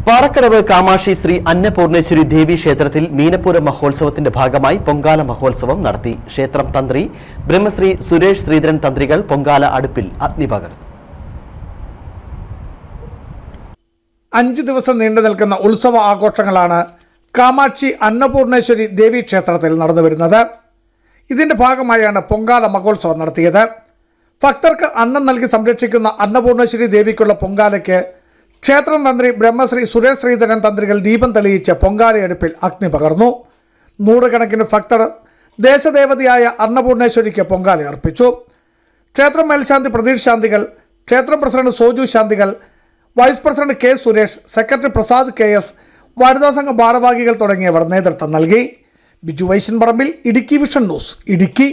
പാറക്കടവ് കാമാക്ഷി ശ്രീ അന്നപൂർണേശ്വരി ദേവി ക്ഷേത്രത്തിൽ മീനപ്പൂര മഹോത്സവത്തിന്റെ ഭാഗമായി പൊങ്കാല മഹോത്സവം നടത്തി. ക്ഷേത്രം തന്ത്രി ബ്രഹ്മശ്രീ സുരേഷ് ശ്രീധരൻ തന്ത്രികൾ പൊങ്കാല അടുപ്പിൽ അഗ്നി പകർന്നു. 5 ദിവസം നീണ്ടു നിൽക്കുന്ന ഉത്സവ ആഘോഷങ്ങളാണ് കാമാക്ഷി അന്നപൂർണേശ്വരി ദേവി ക്ഷേത്രത്തിൽ നടന്നുവരുന്നത്. ഇതിന്റെ ഭാഗമായാണ് പൊങ്കാല മഹോത്സവം നടത്തിയത്. ഭക്തർക്ക് അന്നം നൽകി സംരക്ഷിക്കുന്ന അന്നപൂർണേശ്വരി ദേവിക്കുള്ള പൊങ്കാലയ്ക്ക് ക്ഷേത്രം തന്ത്രി ബ്രഹ്മശ്രീ സുരേഷ് ശ്രീധരൻ തന്ത്രികൾ ദീപം തെളിയിച്ച് പൊങ്കാലയടുപ്പിൽ അഗ്നി പകർന്നു. നൂറുകണക്കിന് ഭക്തർ ദേശദേവതയായ അന്നപൂർണേശ്വരിക്ക് പൊങ്കാല അർപ്പിച്ചു. ക്ഷേത്രം മേൽശാന്തി പ്രതീഷ് ശാന്തികൾ, ക്ഷേത്രം പ്രസിഡന്റ് സോജു ശാന്തികൾ, vice president K Suresh, secretary Prasad KS, വനിതാ സംഘ ഭാരവാഹികൾ തുടങ്ങിയവർ നേതൃത്വം നൽകി. ബിജു വൈശൻ പറമ്പിൽ, ഇടുക്കി വിഷൻ ന്യൂസ്, ഇടുക്കി.